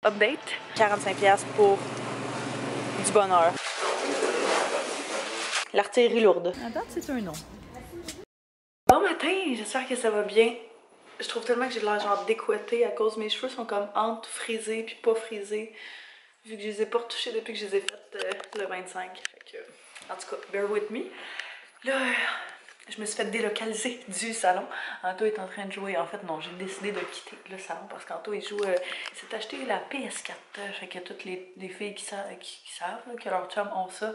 update. 45$ pour du bonheur. L'artillerie lourde. À date, c'est un non. Bon matin, j'espère que ça va bien. Je trouve tellement que j'ai l'air genre décoittée à cause mes cheveux sont comme entre frisés puis pas frisés. Vu que je les ai pas retouchés depuis que je les ai faites le 25. Fait que, en tout cas, bear with me. Là, je me suis fait délocaliser du salon. Anto est en train de jouer. En fait, non, j'ai décidé de quitter le salon parce qu'Anto, il joue. Il s'est acheté la PS4. Fait que toutes les filles qui savent là, que leurs chums ont ça.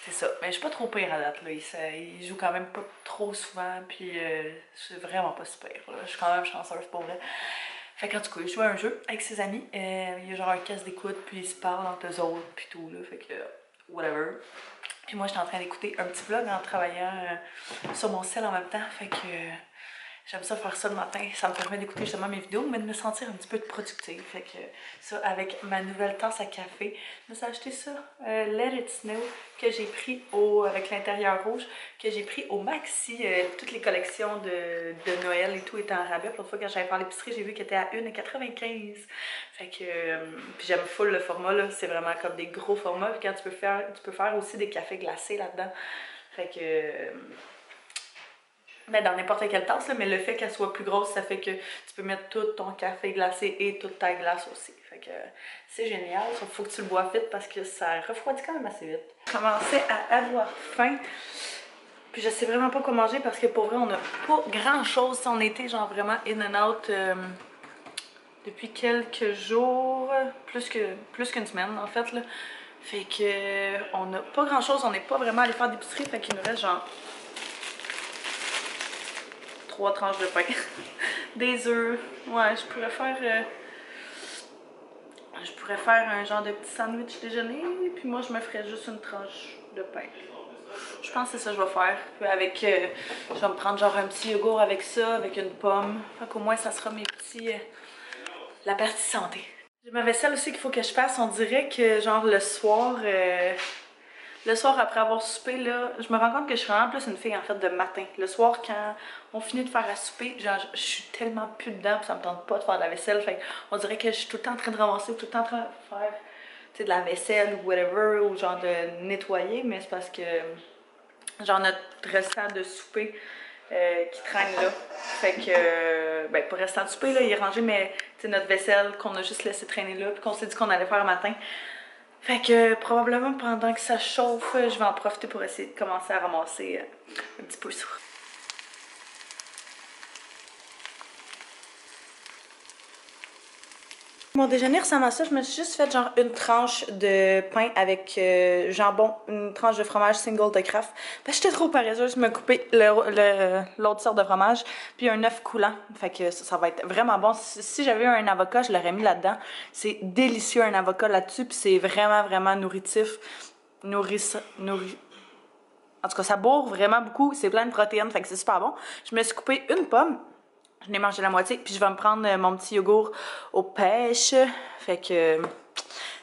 C'est ça. Mais je suis pas trop pire à date. Là. Il joue quand même pas trop souvent. Puis, c'est vraiment pas super. Là. Je suis quand même chanceuse pour vrai. Fait qu'en tout cas, il joue à un jeu avec ses amis. Il y a genre un casque d'écoute, puis ils se parlent entre eux autres, puis tout. Là. Fait que, whatever. Puis moi, j'étais en train d'écouter un petit vlog en travaillant sur mon cell en même temps. Fait que j'aime ça faire ça le matin. Ça me permet d'écouter justement mes vidéos, mais de me sentir un petit peu productive. Fait que ça, avec ma nouvelle tasse à café, je me suis acheté ça, Let It Snow, que j'ai pris avec l'intérieur rouge, que j'ai pris au Maxi. Toutes les collections de Noël et tout étaient en rabais. L'autre fois, quand j'allais faire l'épicerie, j'ai vu qu'elle était à 1,95. Fait que, puis j'aime full le format, là. C'est vraiment comme des gros formats. Puis quand tu peux faire aussi des cafés glacés là-dedans. Fait que... ben dans n'importe quelle tasse, là, mais le fait qu'elle soit plus grosse, ça fait que tu peux mettre tout ton café glacé et toute ta glace aussi. Fait que c'est génial, sauf qu'il faut que tu le bois vite parce que ça refroidit quand même assez vite. Je commençais à avoir faim, puis je sais vraiment pas quoi manger parce que pour vrai, on n'a pas grand chose. On était genre vraiment in and out depuis quelques jours, plus qu'une semaine en fait là. Fait que on n'a pas grand chose, on n'est pas vraiment allé faire d'épicerie, fait qu'il nous reste genre 3 tranches de pain, des œufs. Ouais, je pourrais faire un genre de petit sandwich déjeuner, puis moi je me ferais juste une tranche de pain. Je pense que c'est ça que je vais faire. Puis avec, je vais me prendre genre un petit yogourt avec ça, avec une pomme. Fait qu'au moins ça sera mes petits, la partie santé. J'ai ma vaisselle aussi qu'il faut que je fasse. On dirait que genre le soir après avoir soupé, là, je me rends compte que je suis vraiment plus une fille en fait de matin. Le soir, quand on finit de faire à souper, genre, je suis tellement plus dedans, puis ça me tente pas de faire de la vaisselle. Fait on dirait que je suis tout le temps en train de ramasser, tout le temps en train de faire de la vaisselle ou whatever, ou genre de nettoyer, mais c'est parce que genre notre restant de souper qui traîne là. Fait que, ben, pour restant de souper, là, il est rangé, mais notre vaisselle qu'on a juste laissé traîner là, puis qu'on s'est dit qu'on allait faire le matin. Fait que probablement pendant que ça chauffe, je vais en profiter pour essayer de commencer à ramasser un petit peu ça. Mon déjeuner ressemble à ça. Je me suis juste fait genre une tranche de pain avec jambon, une tranche de fromage single de Kraft. Parce que j'étais trop paresseuse, je me couper l'autre sorte de fromage, puis un œuf coulant. Fait que ça va être vraiment bon. Si j'avais eu un avocat, je l'aurais mis là-dedans. C'est délicieux un avocat là-dessus, puis c'est vraiment, vraiment nourritif. En tout cas, ça bourre vraiment beaucoup. C'est plein de protéines, fait que c'est super bon. Je me suis coupé une pomme. Je n'ai mangé la moitié, puis je vais me prendre mon petit yogourt aux pêches. Fait que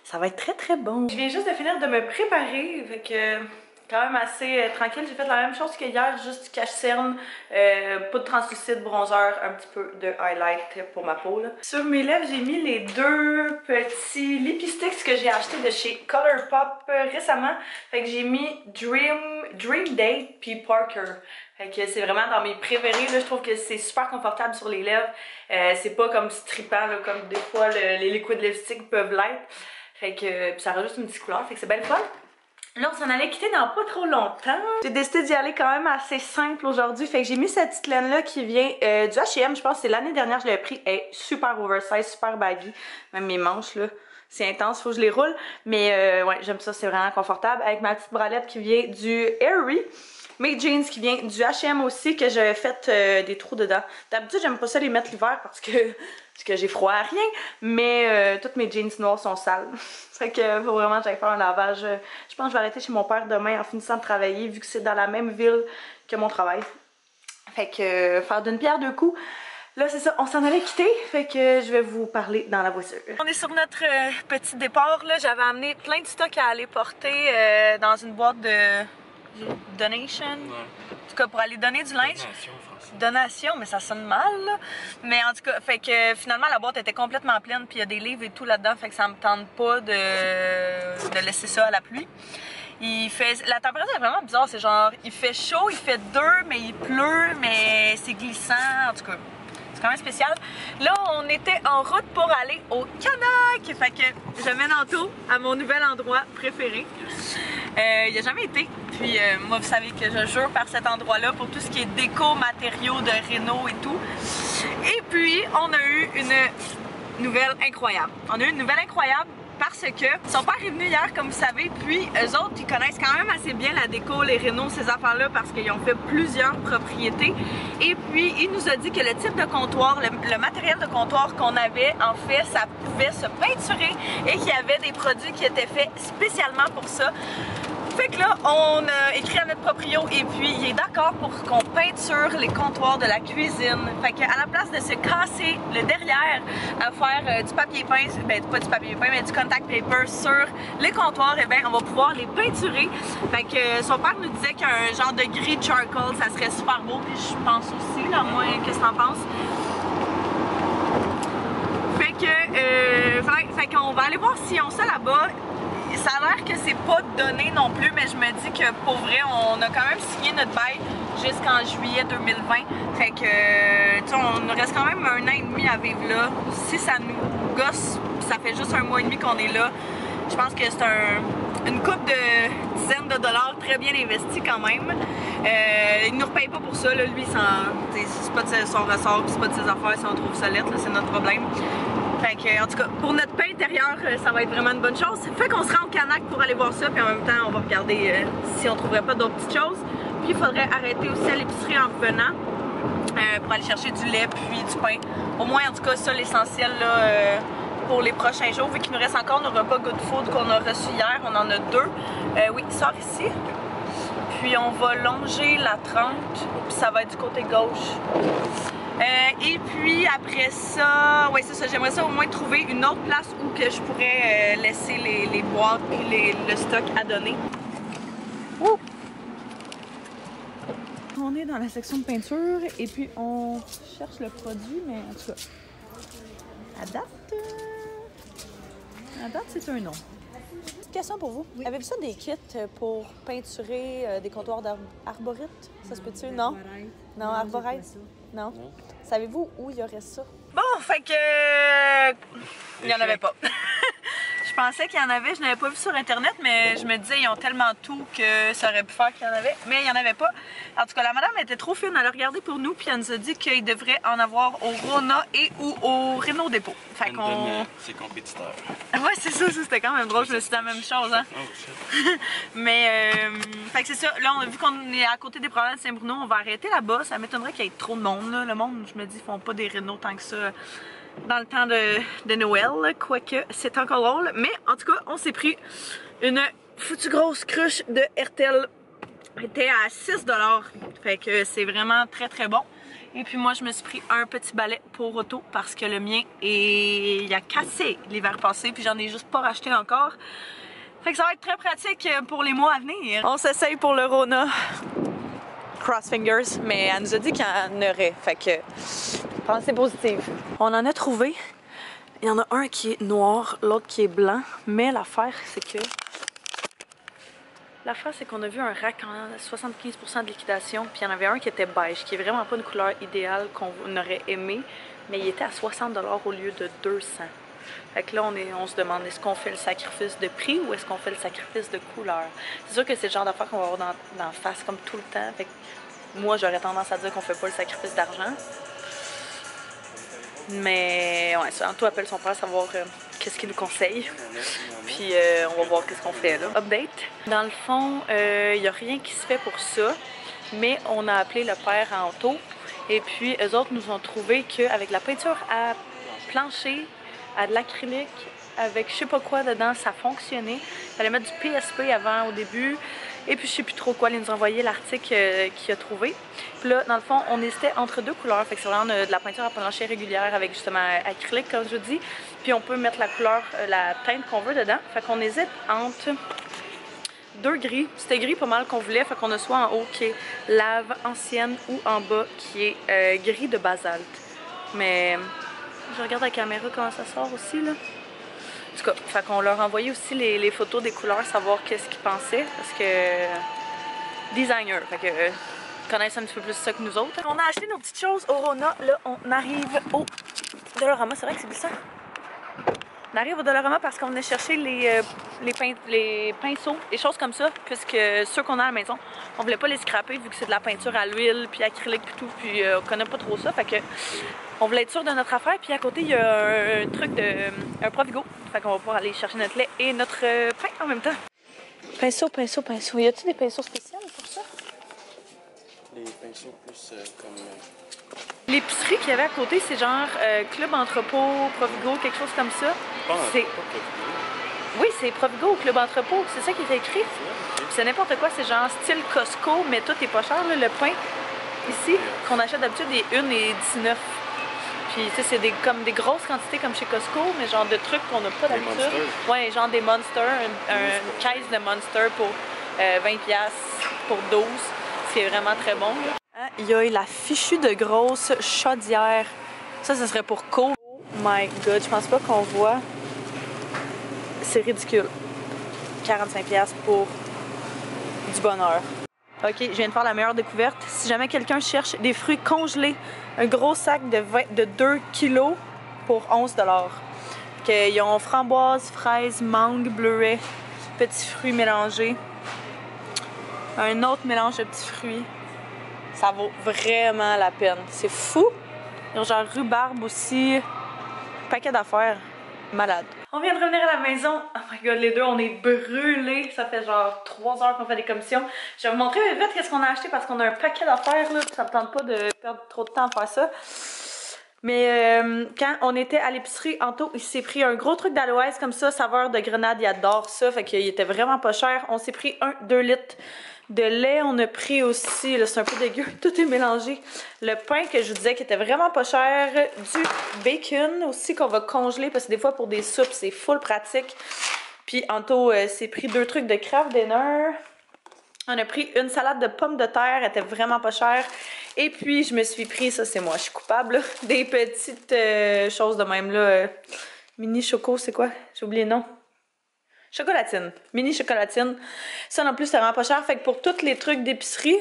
ça va être très très bon. Je viens juste de finir de me préparer, fait que quand même assez tranquille. J'ai fait la même chose qu'hier, juste du cache-cerne, poudre translucide, bronzer, un petit peu de highlight pour ma peau. Là. Sur mes lèvres, j'ai mis les deux petits Lipsticks que j'ai achetés de chez Colourpop récemment. Fait que j'ai mis Dream Date puis Parker. Fait que c'est vraiment dans mes préférés, là, je trouve que c'est super confortable sur les lèvres. C'est pas comme strippant, là, comme des fois les liquides lipstick peuvent l'être. Fait que ça rajoute une petite couleur, fait que c'est belle fun. Là, on s'en allait quitter dans pas trop longtemps. J'ai décidé d'y aller quand même assez simple aujourd'hui. Fait que j'ai mis cette petite laine-là qui vient du H&M. Je pense que c'est l'année dernière que je l'ai pris. Elle est super oversize, super baggy. Même mes manches, là, c'est intense, faut que je les roule. Mais ouais, j'aime ça, c'est vraiment confortable. Avec ma petite bralette qui vient du Aerie. Mes jeans qui viennent du H&M aussi, que j'avais fait des trous dedans. D'habitude, j'aime pas ça les mettre l'hiver parce que j'ai froid à rien. Mais toutes mes jeans noirs sont sales. Fait que faut vraiment que j'aille faire un lavage. Je pense que je vais arrêter chez mon père demain en finissant de travailler, vu que c'est dans la même ville que mon travail. Fait que faire d'une pierre deux coups. Là, c'est ça, on s'en allait quitter, fait que je vais vous parler dans la voiture. On est sur notre petit départ, là. J'avais amené plein de stock à aller porter dans une boîte de Donation. Ouais. En tout cas, pour aller donner du linge. Donation, français. Donation, mais ça sonne mal, là. Mais en tout cas, fait que finalement, la boîte était complètement pleine, puis il y a des livres et tout là-dedans, fait que ça me tente pas de laisser ça à la pluie. La température est vraiment bizarre, c'est genre, il fait chaud, il fait dur, mais il pleut, mais c'est glissant, en tout cas. C'est quand même spécial. Là, on était en route pour aller au Canac. Fait que je mène Anto à mon nouvel endroit préféré. Il a jamais été. Puis moi, vous savez que je jure par cet endroit-là pour tout ce qui est déco, matériaux de réno et tout. Et puis, on a eu une nouvelle incroyable. On a eu une nouvelle incroyable parce que son père est venu hier, comme vous savez, puis eux autres, ils connaissent quand même assez bien la déco, les rénaux, ces affaires-là, parce qu'ils ont fait plusieurs propriétés. Et puis, il nous a dit que le type de comptoir, le matériel de comptoir qu'on avait, en fait, ça pouvait se peinturer et qu'il y avait des produits qui étaient faits spécialement pour ça. Fait que là, on a écrit à notre proprio et puis il est d'accord pour qu'on peinture les comptoirs de la cuisine. Fait qu'à la place de se casser le derrière à faire du papier peint, ben pas du papier peint, mais du contact paper sur les comptoirs, et bien on va pouvoir les peinturer. Fait que son père nous disait qu'un genre de gris charcoal, ça serait super beau, puis je pense aussi, là, moi, qu'est-ce que t'en penses? Fait qu'on va aller voir s'ils ont ça là-bas. Ça a l'air que c'est pas donné non plus, mais je me dis que pour vrai, on a quand même signé notre bail jusqu'en juillet 2020. Fait que, tu sais, on nous reste quand même 1 an et demi à vivre là. Si ça nous gosse, ça fait juste 1 mois et demi qu'on est là, je pense que c'est une coupe de dizaines de dollars très bien investis quand même. Il nous repaye pas pour ça, là. Lui, c'est pas de son ressort, c'est pas de ses affaires si on trouve ça lettre, c'est notre problème. Fait que, en tout cas, pour notre pain intérieur, ça va être vraiment une bonne chose. Fait qu'on se rend au Canac pour aller voir ça, puis en même temps, on va regarder si on trouverait pas d'autres petites choses. Puis il faudrait arrêter aussi à l'épicerie en revenant pour aller chercher du lait puis du pain. Au moins, en tout cas, ça, l'essentiel là, pour les prochains jours, vu qu'il nous reste encore nos repas Good Food qu'on a reçus hier. On en a 2. Oui, sort ici. Puis on va longer la 30, puis ça va être du côté gauche. Et puis après ça, ouais c'est ça, j'aimerais ça au moins trouver une autre place où que je pourrais laisser les boîtes et le stock à donner. Ouh! On est dans la section de peinture et puis on cherche le produit, mais en tout cas, à date c'est un non. Petite question pour vous. Oui. Avez-vous ça des kits pour peinturer des comptoirs d'arborite? Ça se peut-tu? Non? Non, arborite? Non. Savez-vous où il y aurait ça? Bon, fait que... il n'y en avait pas. Je pensais qu'il y en avait, je n'avais pas vu sur internet, mais je me disais ils ont tellement tout que ça aurait pu faire qu'il y en avait, mais il n'y en avait pas. En tout cas, la madame était trop fine, elle a regardé pour nous, puis elle nous a dit qu'il devrait en avoir au Rona et ou au Renault Dépôt. Fait qu'on... ses compétiteurs. Ouais, c'est ça, c'était quand même drôle, je me suis dit la même chose, hein. Mais, fait que c'est ça, là, on a vu qu'on est à côté des promenades de Saint-Bruno, on va arrêter là-bas, ça m'étonnerait qu'il y ait trop de monde, là. Le monde, je me dis, ils font pas des Renault tant que ça dans le temps de Noël, quoique c'est encore drôle. Mais en tout cas, on s'est pris une foutue grosse cruche de Hertel. Elle était à 6 $. Fait que c'est vraiment très très bon. Et puis moi, je me suis pris un petit balai pour auto parce que le mien, il a cassé l'hiver passé. Puis j'en ai juste pas racheté encore. Fait que ça va être très pratique pour les mois à venir. On s'essaye pour le Rona. Cross fingers, mais elle nous a dit qu'il y en aurait. Fait que pensée positive. On en a trouvé. Il y en a un qui est noir, l'autre qui est blanc. Mais l'affaire, c'est que... L'affaire, c'est qu'on a vu un rack en 75% de liquidation. Puis il y en avait un qui était beige, qui est vraiment pas une couleur idéale qu'on aurait aimé. Mais il était à 60 $ au lieu de 200. Fait que là, on se demande, est-ce qu'on fait le sacrifice de prix ou est-ce qu'on fait le sacrifice de couleur? C'est sûr que c'est le genre d'affaire qu'on va avoir dans face comme tout le temps. Fait que moi, j'aurais tendance à dire qu'on fait pas le sacrifice d'argent. Mais ouais, Anto appelle son père savoir qu'est-ce qu'il nous conseille. Puis on va voir qu'est-ce qu'on fait là. Update. Dans le fond, il n'y a rien qui se fait pour ça. Mais on a appelé le père à Anto. Et puis eux autres nous ont trouvé qu'avec la peinture à plancher, à de l'acrylique, avec je sais pas quoi dedans, ça fonctionnait. Il fallait mettre du PSP avant au début. Et puis je sais plus trop quoi, il nous a envoyé l'article qu'il a trouvé. Puis là, dans le fond, on hésitait entre 2 couleurs. Fait que c'est vraiment de la peinture à plancher régulière avec justement acrylique, comme je dis. Puis on peut mettre la couleur, la teinte qu'on veut dedans. Fait qu'on hésite entre 2 grilles. C'était gris pas mal qu'on voulait, fait qu'on a soit en haut qui est lave ancienne ou en bas qui est gris de basalte. Mais je regarde la caméra comment ça sort aussi là. En tout cas, fait qu'on leur envoyait aussi les photos des couleurs, savoir qu'est-ce qu'ils pensaient, parce que designer, fait que connaissent un petit peu plus ça que nous autres. On a acheté nos petites choses au Rona, là on arrive au Dollarama, c'est vrai que c'est glissant. On arrive au Dollarama parce qu'on venait chercher les pinceaux, des choses comme ça, puisque ceux qu'on a à la maison, on voulait pas les scraper vu que c'est de la peinture à l'huile, puis acrylique puis tout, puis on connaît pas trop ça, fait que on voulait être sûr de notre affaire, puis à côté il y a un truc un Provigo, fait qu'on va pouvoir aller chercher notre lait et notre pain en même temps. Pinceau, pinceau, pinceau. Y a-t-il des pinceaux spéciaux pour ça? Les pinceaux plus comme... L'épicerie qu'il y avait à côté, c'est genre Club Entrepôt, Provigo, quelque chose comme ça. C'est... Oui, c'est Provigo ou Club Entrepôt, c'est ça qui est écrit. C'est n'importe quoi, c'est genre style Costco, mais tout est pas cher. Là. Le pain, ici, qu'on achète d'habitude, est 1,19. Puis, tu sais, c'est comme des grosses quantités comme chez Costco, mais genre de trucs qu'on n'a pas d'habitude. Ouais, genre des Monster, une caisse de Monster pour 20$ pour 12, ce qui est vraiment très bon. Là. Hein? Il y a la fichue de grosse chaudière. Ça serait pour Co. Oh my god, je pense pas qu'on voit. C'est ridicule. 45$ pour du bonheur. Ok, je viens de faire la meilleure découverte. Si jamais quelqu'un cherche des fruits congelés, un gros sac de 2 kilos pour 11$. Ils ont framboise, fraise, mangue, bleuet, petits fruits mélangés. Un autre mélange de petits fruits. Ça vaut vraiment la peine. C'est fou. Ils ont genre rhubarbe aussi. Paquet d'affaires. Malade. On vient de revenir à la maison. Oh my god, les deux, on est brûlés. Ça fait genre 3 heures qu'on fait des commissions. Je vais vous montrer vite qu'est-ce qu'on a acheté parce qu'on a un paquet d'affaires là. Ça me tente pas de perdre trop de temps à faire ça. Mais quand on était à l'épicerie, Anto, il s'est pris un gros truc d'aloès comme ça, saveur de grenade, il adore ça. Fait qu'il était vraiment pas cher. On s'est pris 2 litres de lait. On a pris aussi, là c'est un peu dégueu, tout est mélangé. Le pain que je vous disais qui était vraiment pas cher. Du bacon aussi qu'on va congeler parce que des fois pour des soupes c'est full pratique. Puis Anto s'est pris 2 trucs de Kraft Dinner. On a pris une salade de pommes de terre, elle était vraiment pas chère. Et puis, je me suis pris, ça c'est moi, je suis coupable, là, des petites choses de même, là. Mini choco, c'est quoi? J'ai oublié le nom. Chocolatine. Mini chocolatine. Ça non plus, c'est vraiment pas cher. Fait que pour tous les trucs d'épicerie,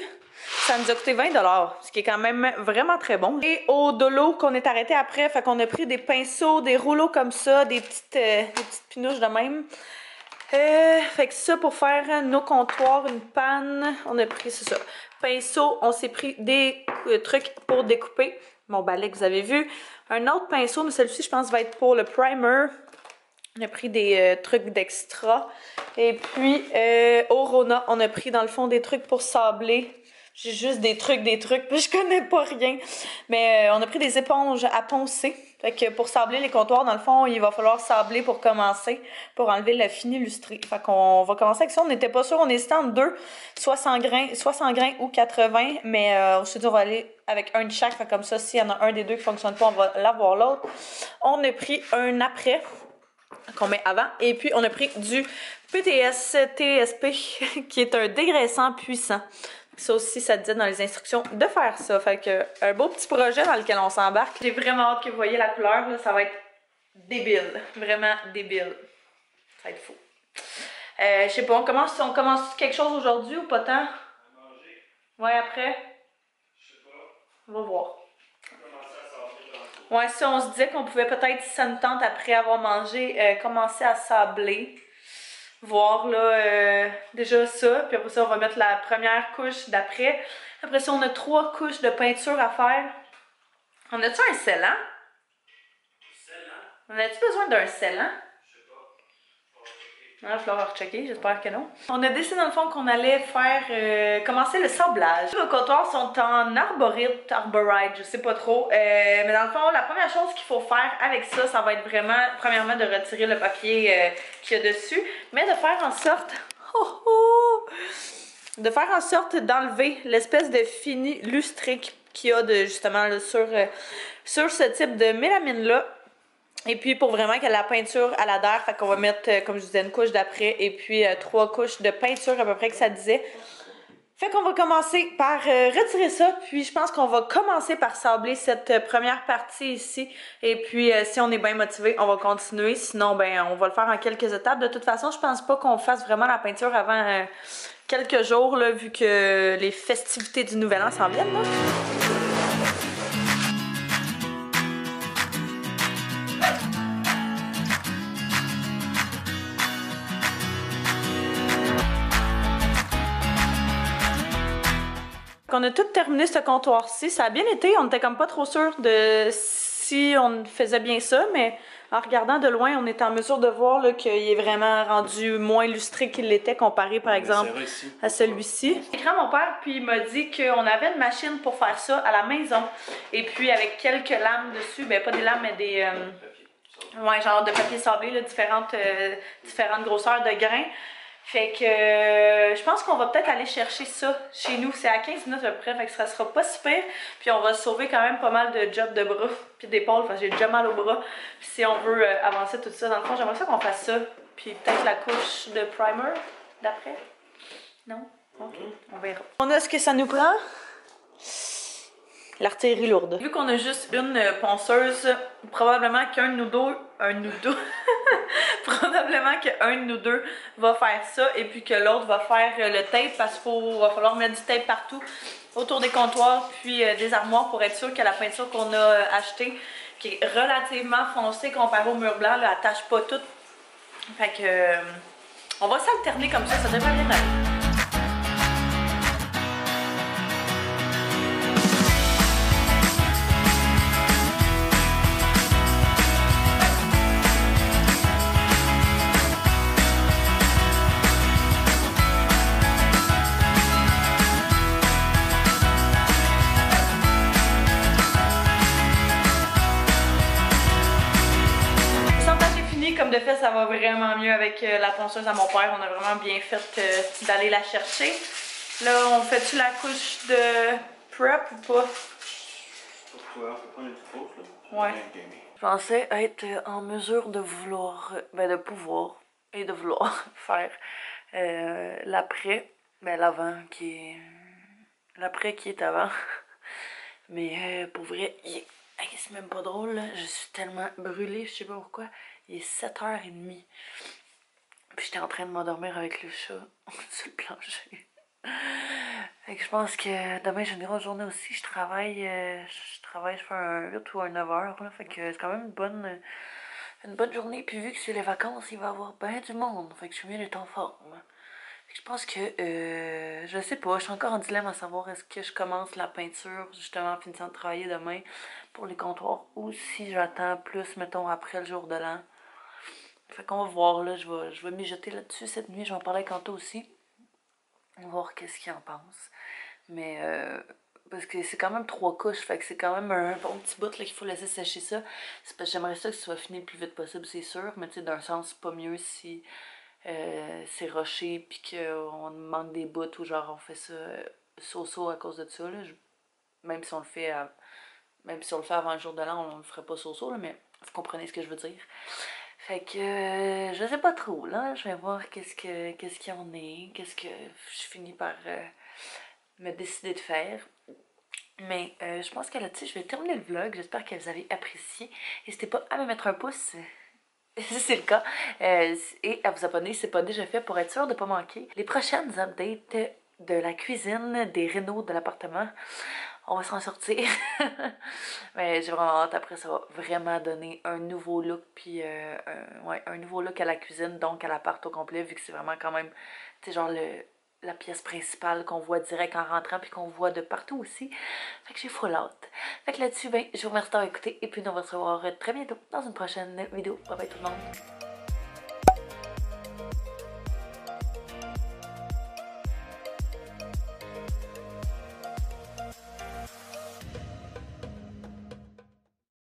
ça nous a coûté 20$, ce qui est quand même vraiment très bon. Et au dolo qu'on est arrêté après, fait qu'on a pris des pinceaux, des rouleaux comme ça, des petites pinouches de même. Fait que ça pour faire nos comptoirs, une panne, on a pris c'est ça. Pinceau, on s'est pris des trucs pour découper. Mon balai que vous avez vu. Un autre pinceau, mais celui-ci je pense va être pour le primer. On a pris des trucs d'extra. Et puis au Rona, on a pris dans le fond des trucs pour sabler. J'ai juste des trucs, puis je connais pas rien. Mais on a pris des éponges à poncer. Fait que pour sabler les comptoirs, dans le fond, il va falloir sabler pour commencer, pour enlever le fini lustré. Fait qu'on va commencer avec ça. On n'était pas sûr, on hésitait entre 2, soit 100 grains ou 80. Mais on s'est dit, on va aller avec un de chaque. Fait comme ça, s'il y en a un des deux qui fonctionne pas, on va l'avoir l'autre. On a pris un après qu'on met avant. Et puis, on a pris du PTS TSP, qui est un dégraissant puissant. Ça aussi, ça te dit dans les instructions de faire ça. Fait que un beau petit projet dans lequel on s'embarque. J'ai vraiment hâte que vous voyez la couleur. Là. Ça va être débile. Vraiment débile. Ça va être fou. Je sais pas, on commence quelque chose aujourd'hui ou pas tant? À manger. Ouais, après? Je sais pas. On va voir. Ouais, ça, on se disait qu'on pouvait peut-être, si ça nous tente, après avoir mangé, commencer à sabler. Voir là déjà ça, puis après ça on va mettre la première couche d'après. Après ça on a 3 couches de peinture à faire. On a-tu un scellant? On a-tu besoin d'un scellant? Je sais pas. Il va falloir rechecker, j'espère que non. On a décidé dans le fond qu'on allait faire commencer le sablage. Nos comptoirs sont en arborite, je sais pas trop. Mais dans le fond, la première chose qu'il faut faire avec ça, ça va être vraiment, premièrement, de retirer le papier qu'il y a dessus, mais de faire en sorte... de faire en sorte d'enlever l'espèce de fini lustré qu'il y a de, justement là, sur ce type de mélamine-là. Et puis pour vraiment que la peinture à l'adhère, fait qu'on va mettre, comme je disais, une couche d'après et puis 3 couches de peinture à peu près que ça disait. Fait qu'on va commencer par retirer ça, puis je pense qu'on va commencer par sabler cette première partie ici. Et puis si on est bien motivé, on va continuer. Sinon, ben on va le faire en quelques étapes. De toute façon, je pense pas qu'on fasse vraiment la peinture avant quelques jours, là, vu que les festivités du Nouvel An s'en viennent, là. On a tout terminé ce comptoir-ci. Ça a bien été. On était comme pas trop sûr de si on faisait bien ça, mais en regardant de loin, on est en mesure de voir qu'il est vraiment rendu moins lustré qu'il l'était comparé, par exemple, à celui-ci. J'ai écrit à mon père, puis il m'a dit qu'on avait une machine pour faire ça à la maison. Et puis avec quelques lames dessus, ben pas des lames, mais des... ouais, genre de papier sablé, là, différentes grosseurs de grains. Fait que je pense qu'on va peut-être aller chercher ça chez nous. C'est à 15 minutes à peu près, fait que ça sera pas si pire. Puis on va sauver quand même pas mal de jobs de bras puis d'épaule, parce que j'ai déjà mal au bras. Puis si on veut avancer tout ça, dans le fond, j'aimerais ça qu'on fasse ça. Puis peut-être la couche de primer d'après. Non? Ok, on verra. On a ce que ça nous prend. L'artillerie lourde. Vu qu'on a juste une ponceuse, probablement qu'un de nous deux... probablement qu'un de nous deux va faire ça et puis que l'autre va faire le tape parce qu'il va falloir mettre du tape partout autour des comptoirs puis des armoires pour être sûr que la peinture qu'on a achetée, qui est relativement foncée comparée au mur blanc, là, elle tache pas tout. Fait que on va s'alterner comme ça devrait bien aller. Comme de fait, ça va vraiment mieux avec la ponceuse à mon père. On a vraiment bien fait d'aller la chercher. Là, on fait-tu la couche de prep ou pas? Ouais, on peut prendre une petite pause, là. Ouais. Je pensais être en mesure de vouloir, de pouvoir et de vouloir faire l'après, l'avant qui est... L'après qui est avant. Mais pour vrai, c'est même pas drôle, là. Je suis tellement brûlée, je sais pas pourquoi. Il est 7h30. Puis j'étais en train de m'endormir avec le chat sur le plancher. Fait que je pense que demain j'ai une grosse journée aussi. Je travaille, je fais un 8 ou un 9h. Là, fait que c'est quand même une bonne journée. Puis vu que c'est les vacances, il va y avoir bien du monde. Fait que je suis mieux d'être en forme. Je pense que, je sais pas, je suis encore en dilemme à savoir est-ce que je commence la peinture justement en finissant de travailler demain pour les comptoirs ou si j'attends plus, mettons, après le jour de l'an. Fait qu'on va voir, là, je vais mijoter là-dessus cette nuit, je vais en parler avec Anto aussi. On va voir qu'est-ce qu'il en pense. Mais, parce que c'est quand même 3 couches, fait que c'est quand même un bon petit bout là qu'il faut laisser sécher ça. C'est parce que j'aimerais ça que ce soit fini le plus vite possible, c'est sûr, mais tu sais, d'un sens, c'est pas mieux si... c'est roché puis qu'on manque des bouts ou genre on fait ça so-so à cause de ça là. Même si on le fait avant le jour de l'an, on le ferait pas so-so là, mais vous comprenez ce que je veux dire. Fait que je sais pas trop là, je vais voir qu'est-ce qu'il y en est, qu'est-ce que je finis par me décider de faire. Mais je pense que là-dessus, je vais terminer le vlog. J'espère que vous avez apprécié. N'hésitez pas à me mettre un pouce si c'est le cas, et à vous abonner si c'est pas déjà fait pour être sûr de ne pas manquer les prochaines updates de la cuisine, des rénaux de l'appartement. On va s'en sortir. Mais j'ai vraiment hâte. Après, ça va vraiment donner un nouveau look, puis un nouveau look à la cuisine, donc à l'appart au complet, vu que c'est vraiment quand même, tu sais, genre la pièce principale qu'on voit direct en rentrant puis qu'on voit de partout aussi. Fait que j'ai full hâte. Fait que là-dessus, je vous remercie d'avoir écouté et puis nous on va se revoir très bientôt dans une prochaine vidéo. Bye bye tout le monde!